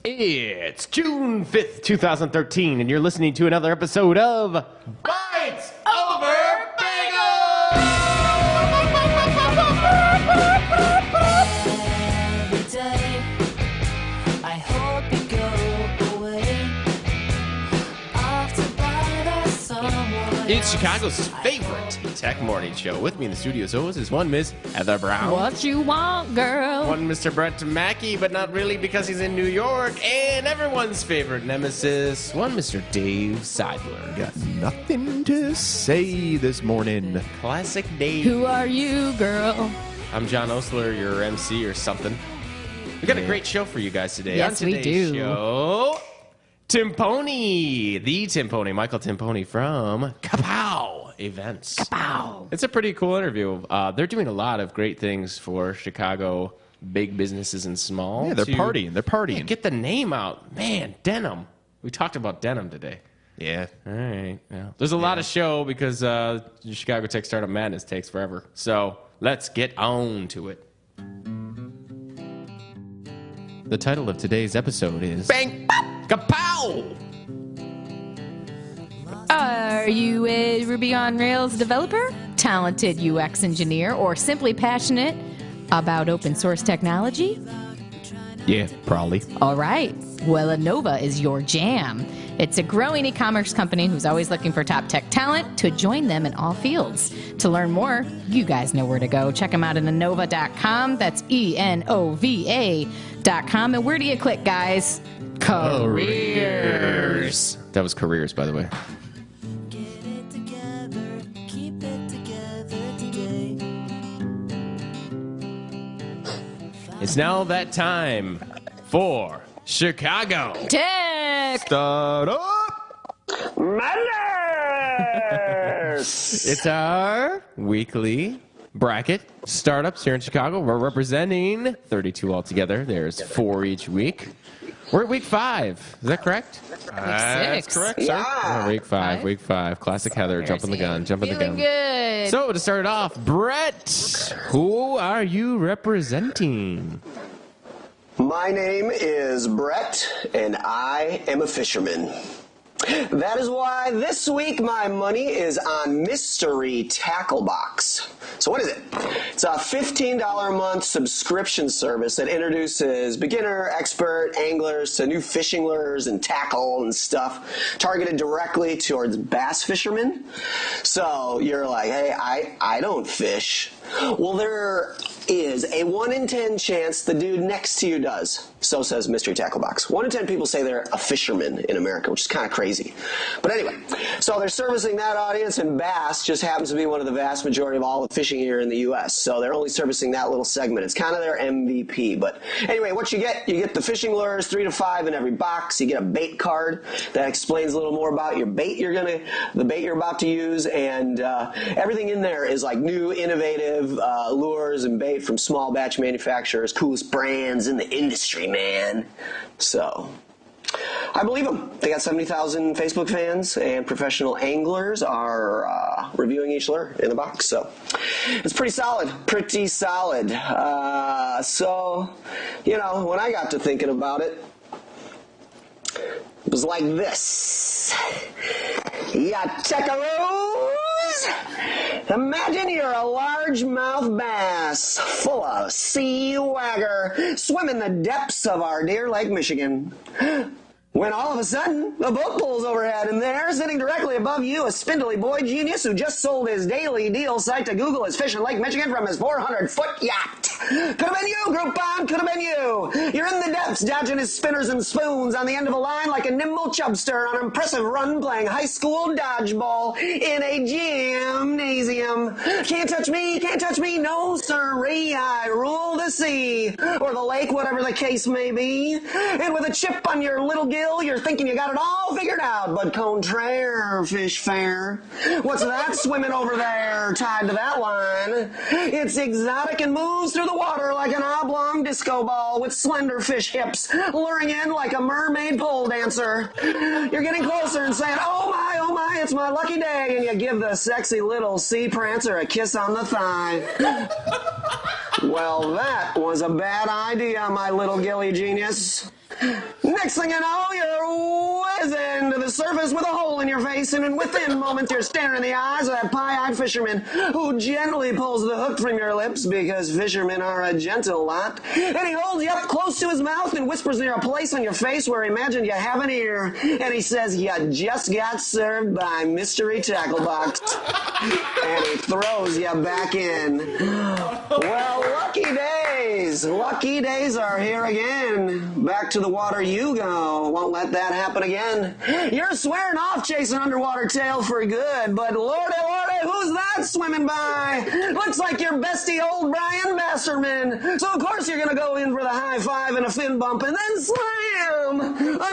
It's June 5th, 2013, and you're listening to another episode of Bites Over Bagel! Every day, I hope you go away off to bother someone. It's Chicago's favorite tech morning show. With me in the studio, as always, is one Miss Heather Brown. What you want, girl? One Mr. Brett Mackey, but not really because he's in New York. And everyone's favorite nemesis, one Mr. Dave Seidler. Got nothing to say this morning. Classic Dave. Who are you, girl? I'm John Osler, your MC or something. We got a great show for you guys today. Yes, On we today's do. show, Tampone, the Tampone, Michael Tampone from Kapow Events. Kapow. It's a pretty cool interview. They're doing a lot of great things for Chicago, big businesses and small. Yeah, they're partying. Yeah, get the name out. Man, denim. We talked about denim today. Yeah. All right. Yeah. There's a lot of show because Chicago Tech Startup Madness takes forever. So let's get on to it. The title of today's episode is Bang Kapow! Are you a Ruby on Rails developer, talented UX engineer, or simply passionate about open source technology? Yeah, probably. All right. Well, Innova is your jam. It's a growing e-commerce company who's always looking for top tech talent to join them in all fields. To learn more, you guys know where to go. Check them out at Innova.com. That's ENOVA.com. And where do you click, guys? Careers. That was careers, by the way. Get it together, keep it together today. It's now that time for Chicago Tech. Start up! It's our weekly bracket. Startups here in Chicago. We're representing 32 altogether. There's 4 each week. We're at week 5. Is that correct? That's six. correct, sir. Yeah, week 5. Week 5. Classic Heather. Jumping the gun. Feeling good. So to start it off, Brett, who are you representing? My name is Brett, and I am a fisherman. That is why this week my money is on Mystery Tackle Box. So what is it? It's a $15 a month subscription service that introduces beginner, expert anglers to new fishing lures and tackle and stuff targeted directly towards bass fishermen. So you're like, hey, I don't fish. Well, there is a 1 in 10 chance the dude next to you does. So says Mystery Tackle Box. 1 in 10 people say they're a fisherman in America, which is kind of crazy. But anyway, so they're servicing that audience, and bass just happens to be one of the vast majority of all the fishing here in the U.S. So they're only servicing that little segment. It's kind of their MVP. But anyway, what you get the fishing lures, 3 to 5 in every box. You get a bait card that explains a little more about your bait the bait you're about to use, and everything in there is like new, innovative lures and bait from small batch manufacturers, coolest brands in the industry, man. So I believe them. They got 70,000 Facebook fans, and professional anglers are reviewing each lure in the box. So it's pretty solid. So, you know, when I got to thinking about it, it was like this. Ya checkaroos! Imagine you're a largemouth bass full of sea wagger swimming the depths of our dear Lake Michigan. When all of a sudden, a boat pulls overhead, and there, sitting directly above you, a spindly boy genius who just sold his daily deal site to Google is fishing Lake Michigan from his 400-foot yacht. Could have been you, Groupon, could have been you. You're in the depths, dodging his spinners and spoons on the end of a line like a nimble chubster on an impressive run playing high school dodgeball in a gymnasium. Can't touch me, no sirree, I rule the sea, or the lake, whatever the case may be. And with a chip on your little gill, you're thinking you got it all figured out, but contraire, fish fair. What's that swimming over there tied to that line? It's exotic and moves through the water like an oblong disco ball with slender fish hips, luring in like a mermaid pole dancer. You're getting closer and saying, oh my, it's my lucky day, and you give the sexy little sea prancer a kiss on the thigh. Well, that was a bad idea, my little gilly genius. Next thing you know, you're whizzing to the surface with a hole in your face, and within moments you're staring in the eyes of that pie-eyed fisherman who gently pulls the hook from your lips, because fishermen are a gentle lot, and he holds you up close to his mouth and whispers near a place on your face where he imagined you have an ear, and he says, "You just got served by Mystery Tackle Box," and he throws you back in. Well, lucky days are here again. Back to the water you go. Won't let that happen again. You're swearing off chasing underwater tail for good, but lordy, who's that swimming by? Looks like your bestie old Brian Basserman. So of course you're gonna go in for the high five and a fin bump, and then slam!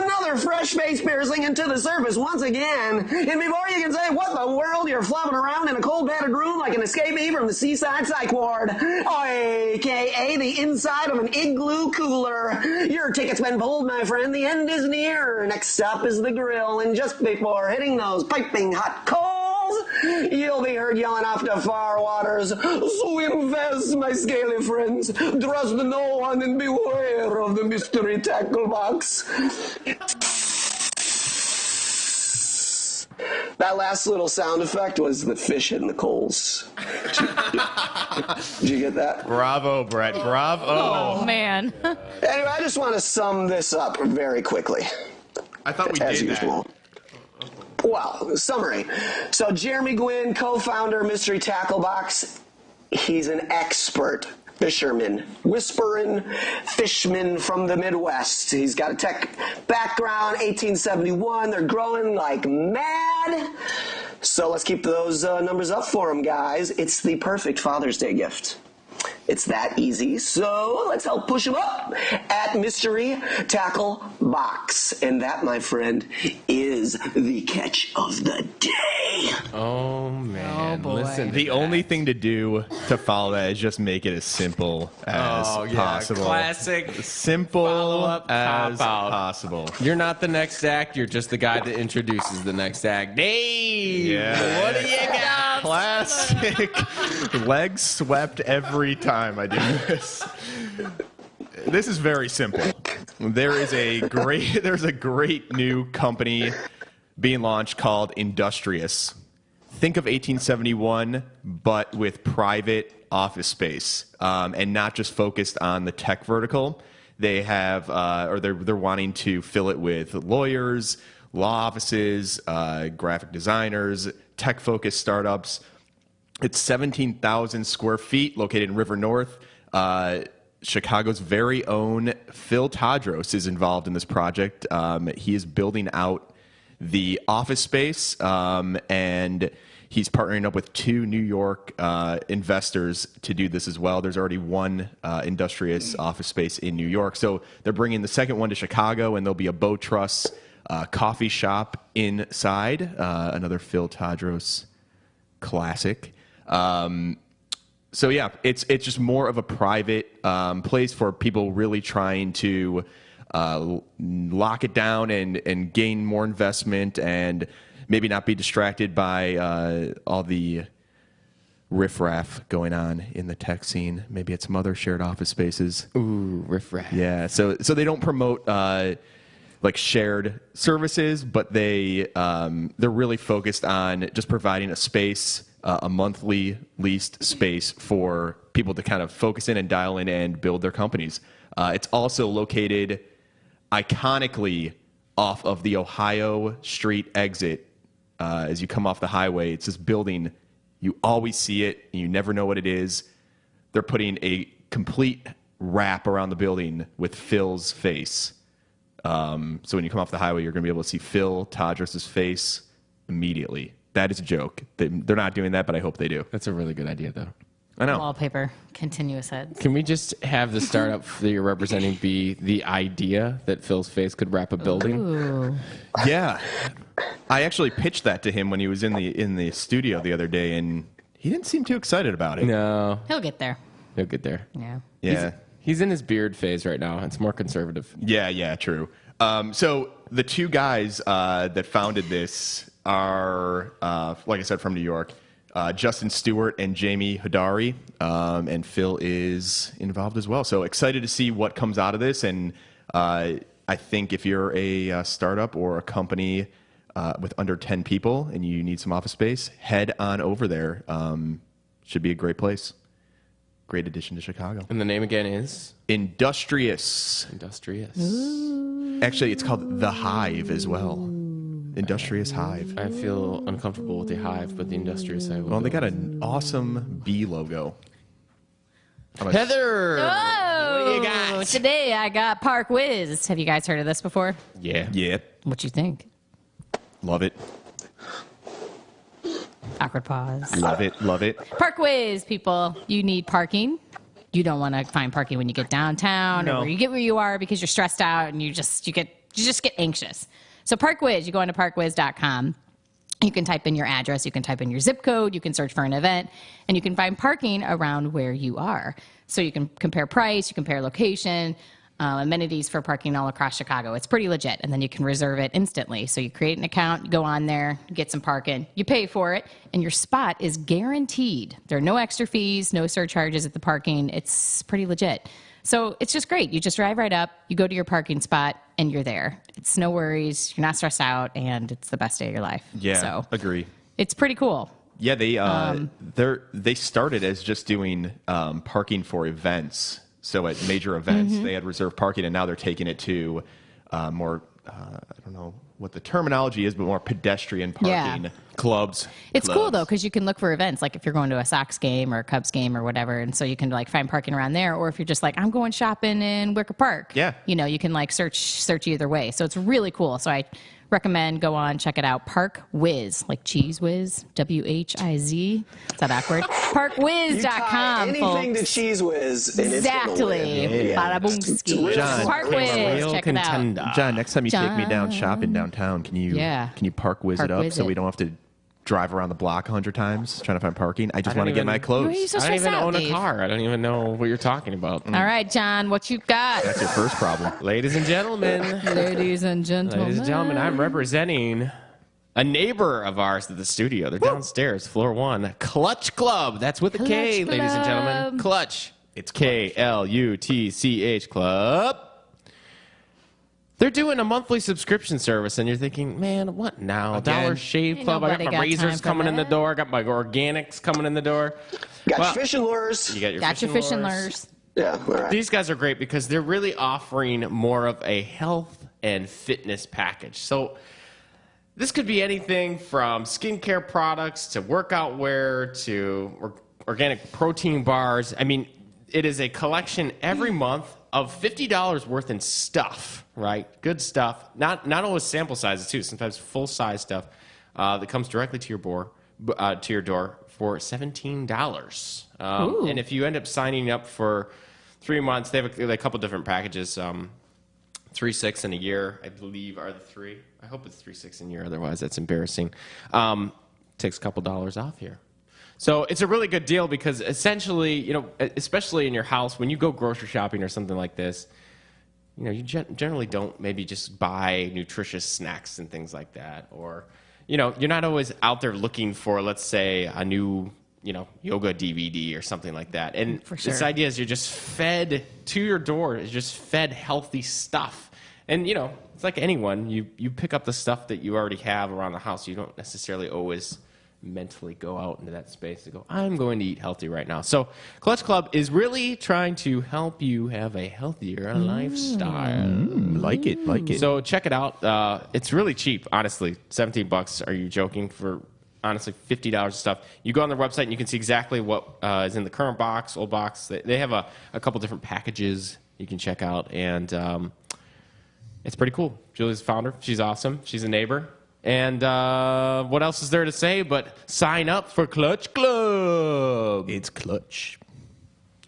Another fresh face piercing into the surface once again. And before you can say what the world, you're flopping around in a cold battered room like an escapee from the seaside psych ward, aka the inside of an igloo cooler. Your ticket's been pulled, my friend. The end is near. Next stop is the grill, and just before hitting those piping hot coals, you'll be heard yelling off to far waters, "Swim fast, my scaly friends. Trust no one and beware of the Mystery Tackle Box." That last little sound effect was the fish hitting the coals. Did you get that? Bravo, Brett. Bravo. Oh, man. Anyway, I just want to sum this up very quickly. I thought we As did usual. that. Well, summary. So Jeremy Gwynn, co-founder Mystery Tackle Box, he's an expert fisherman, whispering fishman from the Midwest. He's got a tech background, 1871. They're growing like mad. So let's keep those numbers up for him, guys. It's the perfect Father's Day gift. It's that easy, so let's help push him up at Mystery Tackle Box. And that, my friend, is the catch of the day. Oh, man. Oh, boy. Listen. The only thing to do to follow that is just make it as simple as possible. Classic. Simple Follow-up as cop-out. possible. You're not the next act. You're just the guy that introduces the next act. Dave, Yeah. what do you got? Classic. Legs swept every time I do this. This is very simple. There's a great new company being launched called Industrious. Think of 1871, but with private office space, and not just focused on the tech vertical. They have, they're wanting to fill it with lawyers, law offices, graphic designers, tech-focused startups. It's 17,000 square feet, located in River North. Chicago's very own Phil Tadros is involved in this project. He is building out the office space, and he's partnering up with 2 New York investors to do this as well. There's already one Industrious office space in New York. So they're bringing the second one to Chicago, and there'll be a Beau Truss coffee shop inside, another Phil Tadros classic. So yeah, it's just more of a private place for people really trying to lock it down and gain more investment, and maybe not be distracted by all the riffraff going on in the tech scene. Maybe at some other shared office spaces. Ooh, riffraff. Yeah, so they don't promote like shared services, but they're really focused on just providing a space, a monthly leased space for people to kind of focus in and dial in and build their companies. It's also located iconically off of the Ohio Street exit. As you come off the highway, it's this building. You always see it, and you never know what it is. They're putting a complete wrap around the building with Phil's face. So when you come off the highway, you're going to be able to see Phil Tadros' face immediately. That is a joke. They're not doing that, but I hope they do. That's a really good idea, though. I know. Wallpaper, continuous heads. Can we just have the startup that you're representing be the idea that Phil's face could wrap a building? Ooh. Yeah, I actually pitched that to him when he was in the studio the other day, and he didn't seem too excited about it. No, He'll get there. he'll get there. Yeah. Yeah. He's in his beard phase right now. It's more conservative. Yeah, true. So the 2 guys that founded this are, like I said, from New York. Justin Stewart and Jamie Hodari, and Phil is involved as well. So excited to see what comes out of this, and I I think if you're a startup or a company with under 10 people and you need some office space, head on over there. Should be a great place. Great addition to Chicago. And the name again is? Industrious. Actually, it's called The Hive as well. Industrious Hive. I feel uncomfortable with the Hive, but the Industrious Hive. Well, they got an awesome bee logo. Heather! Oh, What do you got? Today I got Park Whiz. Have you guys heard of this before? Yeah. Yeah, What you think? love it. Awkward pause. Love it. Park Whiz, people. You need parking. You don't want to find parking when you get downtown No. or you get where you are because you're stressed out and you just get anxious. So Park Whiz, you go into parkwiz.com. You can type in your address, you can type in your zip code, you can search for an event, and you can find parking around where you are. So you can compare price, you compare location, amenities for parking all across Chicago. It's pretty legit, and then you can reserve it instantly. So you create an account, you go on there, you get some parking, you pay for it, and your spot is guaranteed. There are no extra fees, no surcharges at the parking. It's pretty legit. So it's just great. You just drive right up, you go to your parking spot, and you're there. It's no worries. You're not stressed out, and it's the best day of your life. Yeah, So agree. it's pretty cool. Yeah, they started as just doing parking for events. So at major events, they had reserved parking, and now they're taking it to more, I don't know what the terminology is, but more pedestrian parking. Yeah. Clubs. It's cool Clubs. though because you can look for events, like if you're going to a Sox game or a Cubs game or whatever, and so you can like find parking around there. Or if you're just like, I'm going shopping in Wicker Park, Yeah. you can like search either way. So it's really cool. So I recommend go on, check it out. Park Whiz, like Cheese Whiz, WHIZ. Is that awkward? You tie Parkwiz.com. anything to folks. Cheese Whiz, and it's gonna Exactly. win. Yeah. Bada boomski. John, Park Real Whiz. Check it out. contender. John, next time you take me down John. shopping downtown, can you Yeah. park whiz Park it up whiz so it. we don't have to drive around the block 100 times trying to find parking? I just I want to don't get even- my Why are you clothes. so I don't stressed even out, own a Dave? car. I don't even know what you're talking about. All right, John, what you got? That's your first problem. Ladies and gentlemen. Ladies and gentlemen. Ladies and gentlemen, I'm representing a neighbor of ours at the studio. They're downstairs, floor 1. Clutch Club. That's with a K, Clutch ladies and gentlemen. Club. Clutch. It's Clutch. KLUTCH Club. They're doing a monthly subscription service, and you're thinking, man, what now? Again? Dollar Shave Ain't Club. I got nobody my got razors time for coming in the that. door. I got my organics coming in the door. Got Well, your fishing lures. You got your Got your fishing fishing lures. lures. Yeah, all right. These guys are great because they're really offering more of a health and fitness package. So this could be anything from skincare products to workout wear to organic protein bars. I mean, it is a collection every month of $50 worth in stuff, right? Good stuff. Not always sample sizes too. Sometimes full size stuff that comes directly to your door for $17. And if you end up signing up for 3 months, they have a couple different packages. 3, 6, and a year, I believe, are the 3. I hope it's 3, 6, and a year. Otherwise, that's embarrassing. Takes a couple dollars off here. So it's a really good deal because essentially, especially in your house, when you go grocery shopping or something like this, you generally don't maybe just buy nutritious snacks and things like that. Or, you're not always out there looking for, let's say, a new, yoga DVD or something like that. And For sure. this idea is you're just fed to your door, is just fed healthy stuff. And, it's like anyone, you pick up the stuff that you already have around the house. You don't necessarily always mentally go out into that space and go, I'm going to eat healthy right now. So Clutch Club is really trying to help you have a healthier lifestyle. Like it. So check it out. It's really cheap, honestly. $17. Are you joking? For honestly $50 of stuff. You go on their website and you can see exactly what is in the current box, old box. They have a couple different packages you can check out, and it's pretty cool. Julie's the founder. She's awesome. She's a neighbor. And what else is there to say but sign up for Clutch Club? It's Clutch.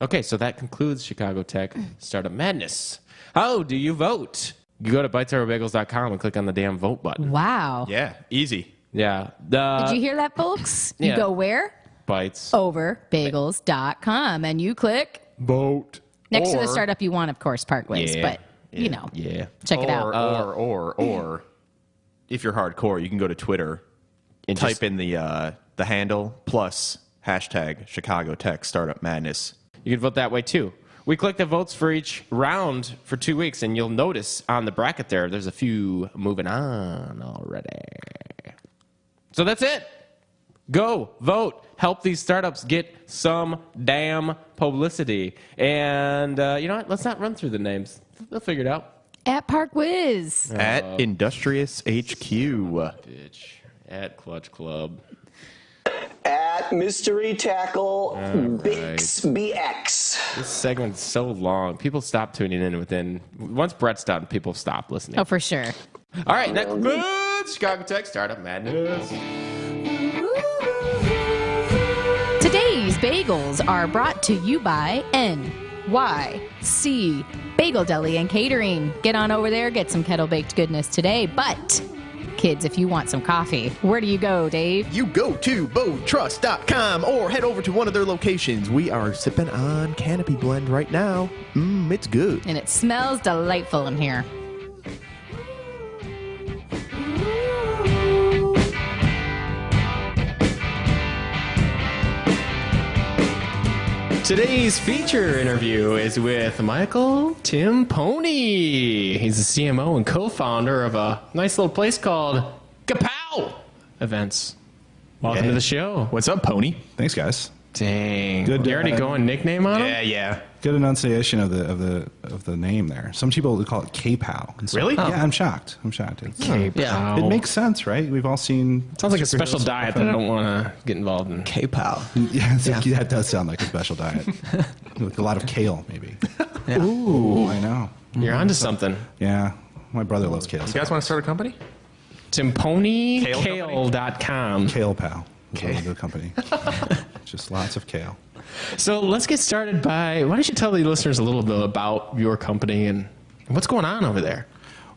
Okay, so that concludes Chicago Tech Startup Madness. How do you vote? You go to BitesOverBagels.com and click on the damn vote button. Wow. Yeah, easy. Yeah. Did you hear that, folks? You Yeah. go where? Bites. Overbagels.com, and you click Vote. next to the Or- startup you want, of course, Parkways. Yeah. But, Yeah. check it out. Or if you're hardcore, you can go to Twitter and type just- in the handle plus hashtag Chicago Tech Startup Madness. You can vote that way too. We collect the votes for each round for 2 weeks, and you'll notice on the bracket there's a few moving on already. So that's it. Go, vote, help these startups get some damn publicity. And you know what? Let's not run through the names. They'll figure it out. At Park Whiz. At Industrious HQ. Bitch. At Clutch Club. At Mystery Tackle Bix BX. This segment's so long. People stop tuning in within. Once Brett's done, people stop listening. Oh, for sure. All right, next. Chicago Tech Startup Madness. Today's bagels are brought to you by NYC Bagel Deli and Catering. Get on over there, get some kettle baked goodness today. But, kids, if you want some coffee, where do you go, Dave? You go to BoTrust.com or head over to one of their locations. We are sipping on Canopy Blend right now. It's good. And it smells delightful in here. Today's feature interview is with Michael Tampone. He's the CMO and co-founder of a nice little place called Kapow Events. Welcome to the show. What's up, Pony? Thanks, guys. Dang. Good, You already going nickname on him? Yeah. Good enunciation of the name there. Some people would call it Kapow. And so- Really? Yeah, I'm shocked. It's, Kapow. It makes sense, right? We've all seen. Sounds like a special diet that I don't want to get involved in. Kapow. Yeah, that does sound like a special diet. With a lot of kale, maybe. Ooh, I know. You're onto something. Yeah, my brother loves kale. You guys want to start a company? TamponeKale.com. Kale Pal. Is a good company. Just lots of kale. So let's get started by, why don't you tell the listeners a little bit about your company and what's going on over there?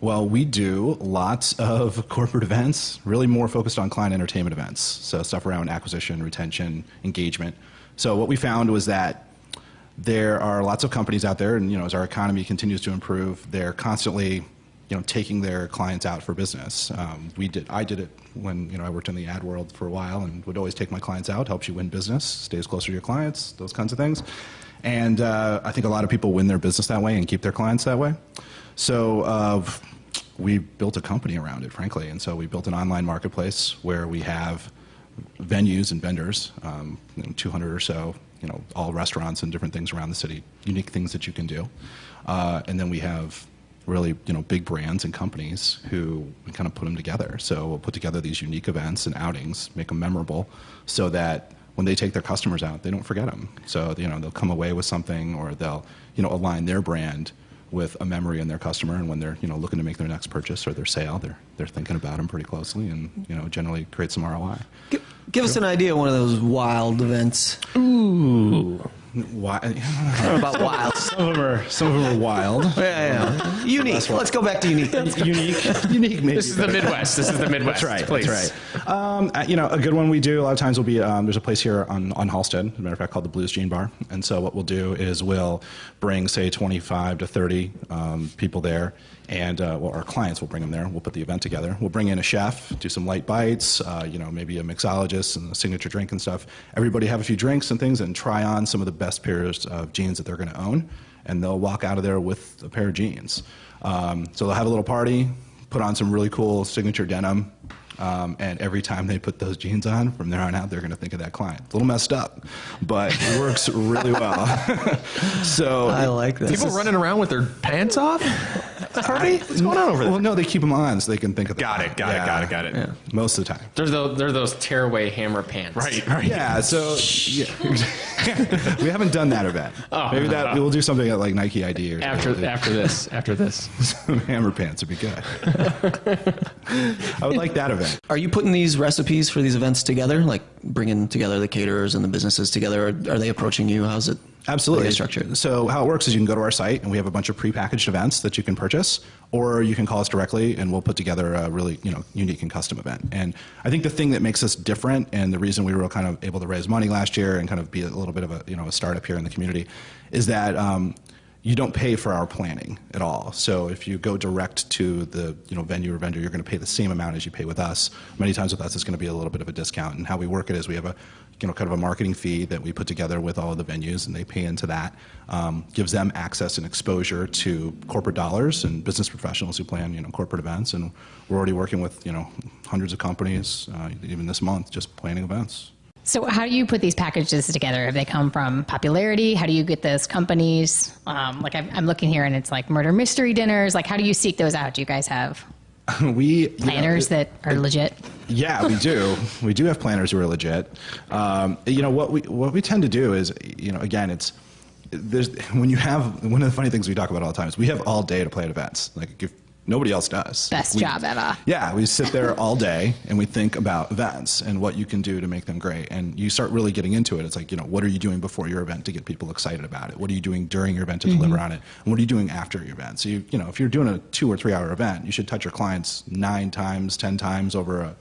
Well, we do lots of corporate events, really more focused on client entertainment events. So stuff around acquisition, retention, engagement. So what we found was that there are lots of companies out there, and as our economy continues to improve, they're constantly taking their clients out for business. I did it when I worked in the ad world for a while, and would always take my clients out. Helps you win business, stays closer to your clients, those kinds of things. And I think a lot of people win their business that way and keep their clients that way. So we built a company around it, frankly. And so we built an online marketplace where we have venues and vendors, 200 or so, all restaurants and different things around the city, unique things that you can do. And then we have really, big brands and companies who we kind of put them together. So we'll put together these unique events and outings, make them memorable, so that when they take their customers out, they don't forget them. So, they'll come away with something, or they'll, align their brand with a memory in their customer. And when they're, looking to make their next purchase or their sale, they're thinking about them pretty closely, and, generally create some ROI. Give us an idea of one of those wild events. Ooh. Why? I don't know about wild. Some of them are wild. Yeah. Unique. Let's go back to unique. Unique. Maybe. This is the Midwest. That's right. Please. That's right. A good one we do a lot of times will be there's a place here on Halstead, as a matter of fact, called the Blues Jean Bar. And so what we'll do is we'll bring, say, 25 to 30 people there. And our clients will bring them there. We'll put the event together. We'll bring in a chef, do some light bites, maybe a mixologist and a signature drink and stuff. Everybody have a few drinks and things and try on some of the best pairs of jeans that they're going to own. And they'll walk out of there with a pair of jeans. So they'll have a little party, put on some really cool signature denim. And every time they put those jeans on, from there on out, they're going to think of that client. It's a little messed up, but it works really well. So I like this. People running around with their pants off? Party? What's going on over there? Well, no, they keep them on so they can think of the Got it. client. Got it. Yeah. Most of the time. They're those tearaway hammer pants. Right. Yeah, so we haven't done that event. Maybe we'll do something at like Nike ID or After this. some hammer pants would be good. I would like that event. Are you putting these recipes for these events together, like bringing together the caterers and the businesses together, or are they approaching you? How's it? Absolutely. Structured. So how it works is you can go to our site and we have a bunch of prepackaged events that you can purchase, or you can call us directly and we'll put together a really unique and custom event. And I think the thing that makes us different, and the reason we were kind of able to raise money last year and kind of be a little bit of a a startup here in the community, is that you don't pay for our planning at all. So if you go direct to the venue or vendor, you're going to pay the same amount as you pay with us. Many times with us, it's going to be a little bit of a discount. And how we work it is we have a kind of a marketing fee that we put together with all of the venues, and they pay into that. Gives them access and exposure to corporate dollars and business professionals who plan corporate events. And we're already working with hundreds of companies, even this month, just planning events. So how do you put these packages together? Have they come from popularity? How do you get those companies? Like I'm looking here and it's like murder mystery dinners. Like how do you seek those out? Do you guys have planners that are legit? Yeah, we do. We do have planners who are legit. What we tend to do is, again, when you have, one of the funny things we talk about all the time is we have all day to plan events. Like if nobody else does. Best job ever. Yeah, we sit there all day and we think about events and what you can do to make them great. And you start really getting into it. It's like, what are you doing before your event to get people excited about it? What are you doing during your event to deliver on it? And what are you doing after your event? So, if you're doing a 2 or 3 hour event, you should touch your clients 9 times, 10 times over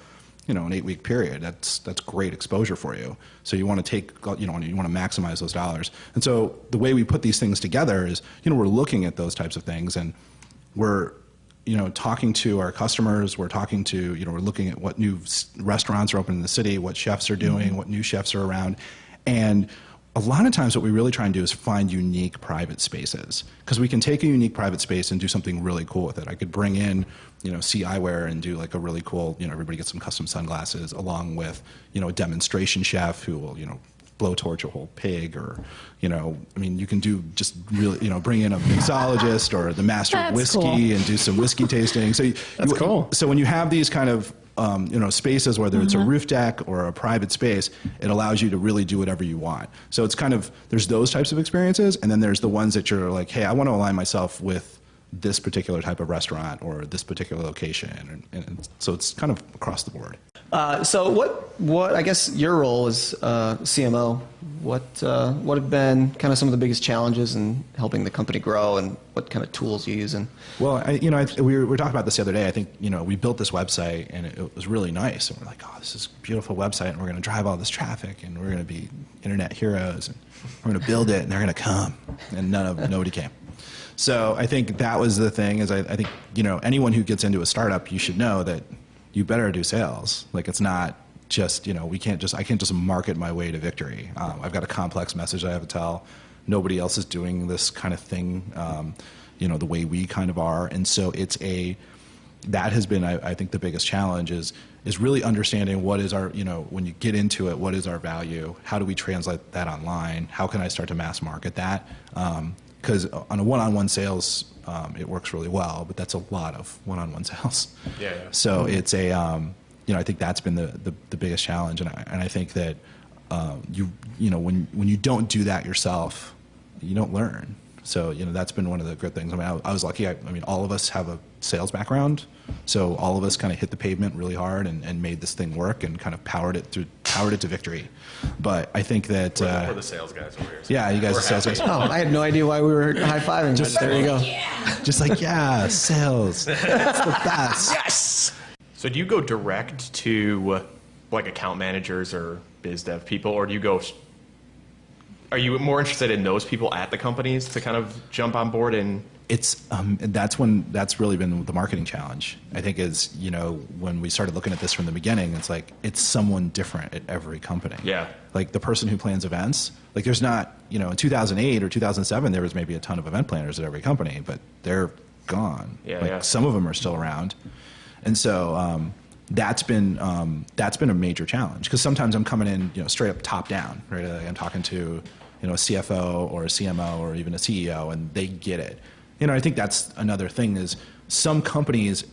an 8-week period. That's great exposure for you. So you want to take, you want to maximize those dollars. And so the way we put these things together is, we're looking at those types of things and we're, talking to our customers, we're talking to, we're looking at what new restaurants are open in the city, what chefs are doing, what new chefs are around. And a lot of times what we really try and do is find unique private spaces, because we can take a unique private space and do something really cool with it. I could bring in, C Eyewear and do like a really cool, everybody gets some custom sunglasses along with, a demonstration chef who will, blowtorch a whole pig, or you can do just really bring in a mixologist or the master of whiskey cool. and do some whiskey tasting. So That's cool. So when you have these kind of spaces, whether it's a roof deck or a private space, it allows you to really do whatever you want. So it's kind of, there's those types of experiences, and then there's the ones that you're like, hey, I want to align myself with this particular type of restaurant or this particular location, and so it's kind of across the board. So what I guess your role as CMO, what have been kind of some of the biggest challenges in helping the company grow, and what kind of tools you use? And well, we were talking about this the other day. I think we built this website and it was really nice, and we're like, oh, this is a beautiful website, and we're going to drive all this traffic, and we're going to be internet heroes, and we're going to build it, and they're going to come, and nobody came. So I think that was the thing. Is I think anyone who gets into a startup, you should know that you better do sales. Like it's not just I can't just market my way to victory. I've got a complex message I have to tell. Nobody else is doing this kind of thing, the way we kind of are, and so that has been I think the biggest challenge is really understanding what is our when you get into it, what is our value? How do we translate that online? How can I start to mass market that? Because on a one-on-one sales, it works really well, but that's a lot of one-on-one sales. Yeah. So it's I think that's been the biggest challenge, and I think that when you don't do that yourself, you don't learn. So that's been one of the good things. I was lucky. All of us have a sales background, so all of us kind of hit the pavement really hard and made this thing work and kind of powered it to victory. But I think that we're the sales guys over here. So yeah, you guys are sales guys. oh, I had no idea why we were high-fiving. Just there you go. Just like sales. It's the best. Yes. So do you go direct to like account managers or biz dev people, or do you go? Are you more interested in those people at the companies to kind of jump on board and? It's that's really been the marketing challenge. I think is when we started looking at this from the beginning, it's like it's someone different at every company. Yeah. Like the person who plans events, like there's not in 2008 or 2007 there was maybe a ton of event planners at every company, but they're gone. Yeah. Some of them are still around, and so that's been a major challenge, because sometimes I'm coming in straight up top down, right? I'm talking to a CFO or a CMO or even a CEO, and they get it. I think that's another thing is some companies,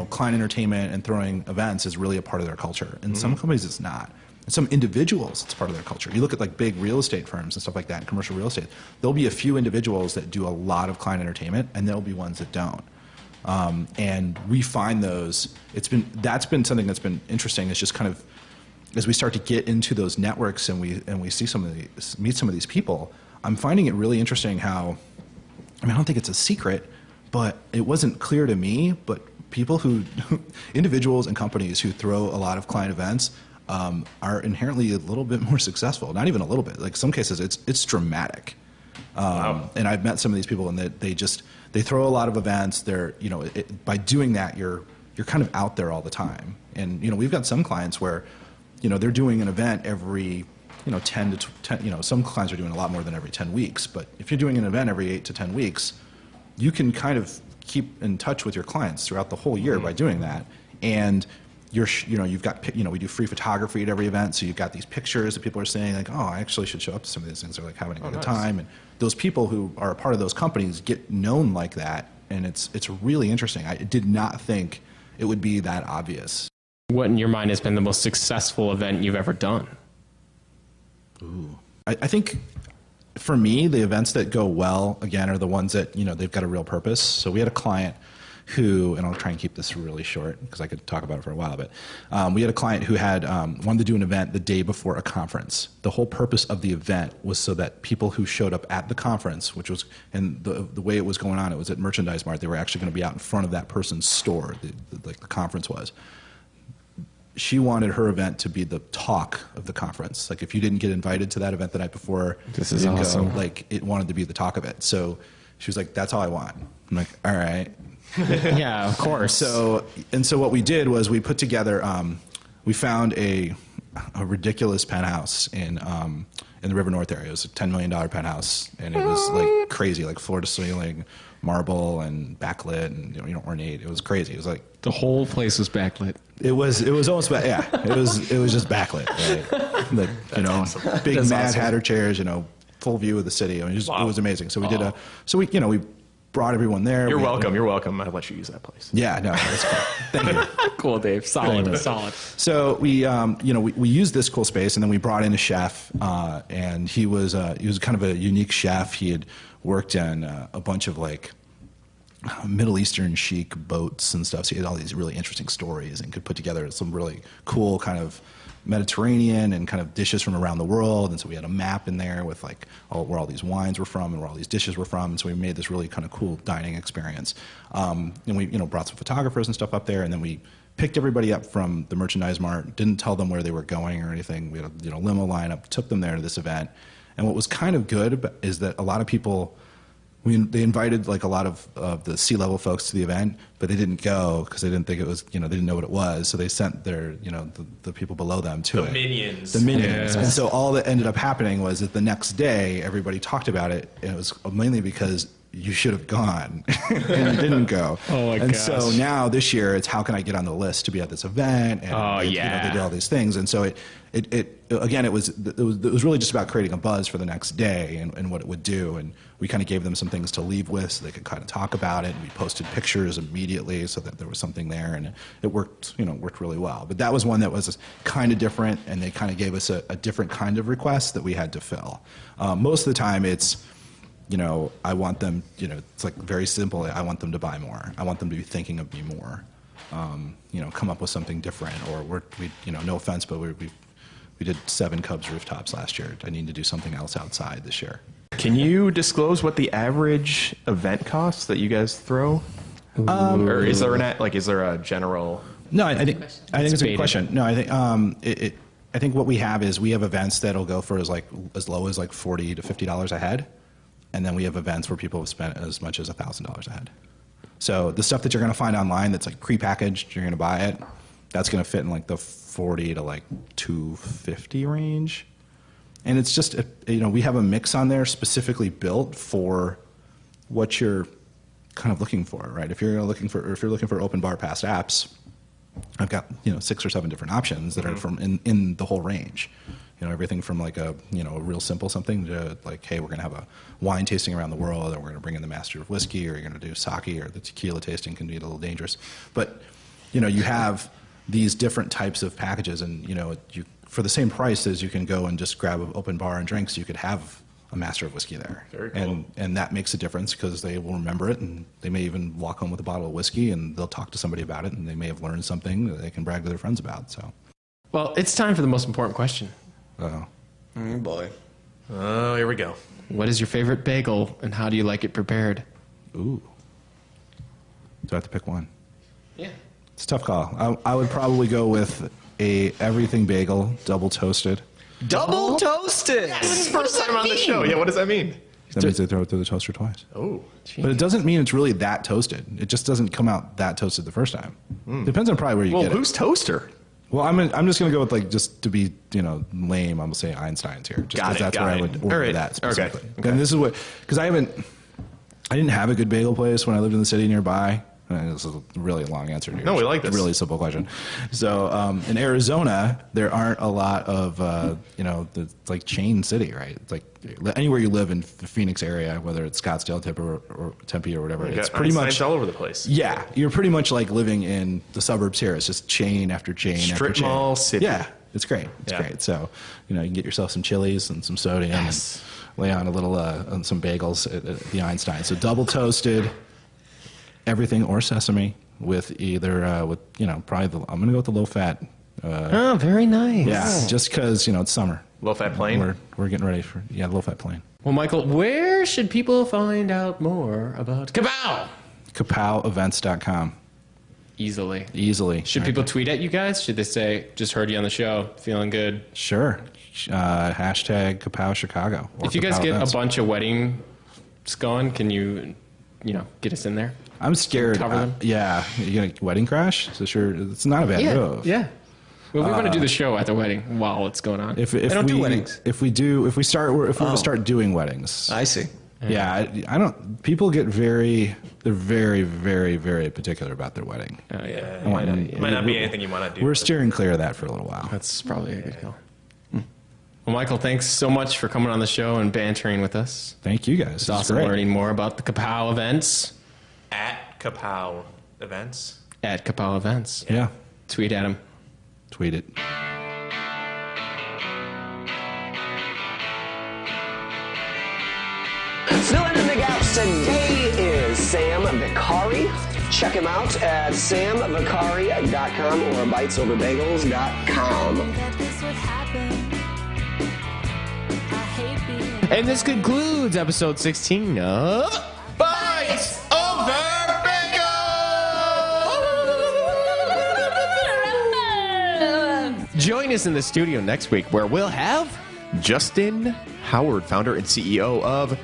client entertainment and throwing events is really a part of their culture. And some companies it's not. And some individuals, it's part of their culture. You look at like big real estate firms and stuff like that, commercial real estate, there'll be a few individuals that do a lot of client entertainment, and there'll be ones that don't. And we find those, that's been something that's been interesting. It's just kind of, as we start to get into those networks and we see meet some of these people, I'm finding it really interesting how, I don't think it's a secret, but it wasn't clear to me, but people individuals and companies who throw a lot of client events are inherently a little bit more successful. Not even a little bit. Like some cases, it's dramatic. And I've met some of these people, and they throw a lot of events. They're, by doing that, you're kind of out there all the time. And we've got some clients where, they're doing an event every 10 to 10. Some clients are doing a lot more than every 10 weeks. But if you're doing an event every 8 to 10 weeks, you can kind of keep in touch with your clients throughout the whole year by doing that. And you've got, we do free photography at every event, so you've got these pictures that people are saying like, oh, I actually should show up to some of these things. They're like having a good time, and those people who are a part of those companies get known like that, and it's really interesting. I did not think it would be that obvious. What in your mind has been the most successful event you've ever done? Ooh, I think for me, the events that go well again are the ones that they've got a real purpose. So we had a client who, and I'll try and keep this really short because I could talk about it for a while, but we had a client who had wanted to do an event the day before a conference. The whole purpose of the event was so that people who showed up at the conference, which was, and the way it was going on, it was at Merchandise Mart. They were actually going to be out in front of that person's store, like the conference was. She wanted her event to be the talk of the conference. Like if you didn't get invited to that event the night before, this is awesome. Like it wanted to be the talk of it. So she was like, "That's all I want." I'm like, "All right." Yeah, of course. So what we did was we put together. We found a ridiculous penthouse in the River North area. It was a $10 million penthouse, and it was like crazy, like floor to ceiling, marble and backlit, and ornate. It was crazy. It was like the whole place was backlit. It was almost yeah. It was just backlit. Right? Like, awesome. Big That's Mad awesome. Hatter chairs. Full view of the city. I mean, it was amazing. So we did we brought everyone there. You're welcome. You're welcome. I'll let you use that place. Yeah, no, that's cool. Thank you. Cool, Dave. Solid, solid. So we used this cool space, and then we brought in a chef, and he was kind of a unique chef. He had worked on a bunch of like Middle Eastern chic boats and stuff. So he had all these really interesting stories and could put together some really cool kind of Mediterranean and kind of dishes from around the world. And so we had a map in there with like where all these wines were from and where all these dishes were from. And so we made this really kind of cool dining experience. And we brought some photographers and stuff up there, and then we picked everybody up from the Merchandise Mart, didn't tell them where they were going or anything. We had a limo lineup, took them there to this event. And what was kind of good is that a lot of people, they invited like a lot of the C-level folks to the event, but they didn't go because they didn't think it was, they didn't know what it was. So they sent their, the people below them to it. Minions. The minions. And so all that ended up happening was that the next day, everybody talked about it, and it was mainly because you should have gone and you didn't go. Oh my and gosh. so now this year, it's how can I get on the list to be at this event? And they did all these things. And so it was really just about creating a buzz for the next day and what it would do. And we kind of gave them some things to leave with so they could kind of talk about it. And we posted pictures immediately so that there was something there, and it worked, worked really well. But that was one that was kind of different, and they kind of gave us a different kind of request that we had to fill. Most of the time it's, I want them, it's like very simple. I want them to buy more. I want them to be thinking of me more. Come up with something different, or no offense, but we did 7 Cubs rooftops last year. I need to do something else outside this year. Can you disclose what the average event costs that you guys throw? Or is there a general? No, I think it's a good question. No, I think I think what we have is we have events that'll go for as low as like $40 to $50 a head, and then we have events where people have spent as much as $1,000 a head. So the stuff that you're going to find online that's like prepackaged, you're going to buy it. That's going to fit in like the 40 to like 250 range. And it's just, we have a mix on there specifically built for what you're kind of looking for, right? If you're looking for open bar past apps, I've got, 6 or 7 different options that are from in the whole range. Everything from like a real simple something to like, hey, we're going to have a wine tasting around the world, or we're going to bring in the master of whiskey, or you're going to do sake, or the tequila tasting can be a little dangerous. But, you have these different types of packages, and, you for the same price as you can go and just grab an open bar and drinks, you could have a master of whiskey there. Very cool. And that makes a difference because they will remember it, and they may even walk home with a bottle of whiskey, and they'll talk to somebody about it, and they may have learned something that they can brag to their friends about. So, Well, it's time for the most important question. oh boy. Oh, here we go. What is your favorite bagel, and how do you like it prepared? ooh, do I have to pick one? Yeah. It's a tough call. I would probably go with a everything bagel, double toasted. Double toasted. This is the first time on the show. Yeah, what does that mean? That means they throw it through the toaster twice. Oh, But it doesn't mean it's really that toasted. It just doesn't come out that toasted the first time. Depends on probably where you well, get it. who's toaster? Well, I'm just going to go with like just to be lame. I'm going to say Einstein's here, just Got because it, that's got where I it. would order All right. that specifically. Okay. And this is what because I didn't have a good bagel place when I lived in the city nearby. And this is a really long answer to No, we like this. Really simple question. So in Arizona, there aren't a lot of it's like chain city, right? It's like anywhere you live in the Phoenix area, whether it's Scottsdale, Tempe, or whatever, You it's got pretty Einstein's much all over the place. Yeah, you're pretty much like living in the suburbs here. It's just chain after chain Strip after chain. mall city. Yeah, it's great. It's Yeah. great. So you can get yourself some chilies and some sodium. Yes. And lay on a little on some bagels at the Einstein. So double toasted, everything or sesame with either probably I'm gonna go with the low fat. Oh, very nice. Yeah, just because it's summer. Low fat plain. We're getting ready for low fat plain. Well, Michael, where should people find out more about Kapow? KapowEvents.com. Easily. Should people tweet at you guys? Should they say, just heard you on the show, feeling good? Sure. Hashtag Kapow Chicago. Or If you guys Kapow get Events. a bunch of weddings going, can you get us in there? I'm scared. Cover them? Yeah. You gonna wedding crash? So sure, it's not a bad move. Yeah. Well, we want to do the show at the wedding while it's going on. If I don't do we weddings. if we were to start doing weddings, I see. yeah, I don't. People get they're very, very, very particular about their wedding. Oh, yeah. I want- Might not be anything you want to do. We're steering clear of that for a little while. That's probably a good call. Well, Michael, thanks so much for coming on the show and bantering with us. Thank you guys. It's awesome great. learning more about the Kapow events At Kapow Events. at Kapow Events. Yeah, Tweet at him. tweet it. Filling in the gaps today is Sam Vicari. Check him out at samvicari.com or bitesoverbagels.com. that this would happen. I hate being And this concludes episode 16 of Bites Over Bagel. Join us in the studio next week where we'll have Justin Howard, founder and CEO of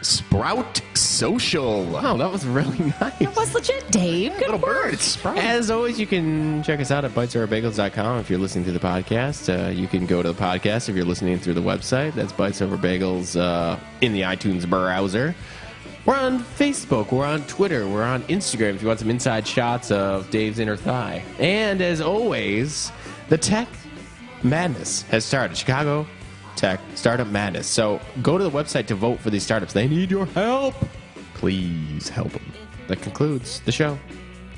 Sprout Social. Oh, that was really nice. That was legit, Dave. Good Little work. bird, Sprout. As always, you can check us out at bitesoverbagels.com if you're listening to the podcast. You can go to the podcast if you're listening through the website. That's Bites Over Bagels in the iTunes browser. We're on Facebook. We're on Twitter. We're on Instagram if you want some inside shots of Dave's inner thigh. And as always, the tech madness has started. Chicago Tech Startup Madness. So go to the website to vote for these startups. They need your help. Please help them. That concludes the show.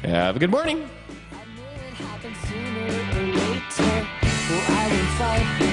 Have a good morning. it happen sooner or later. Well, I won't fight.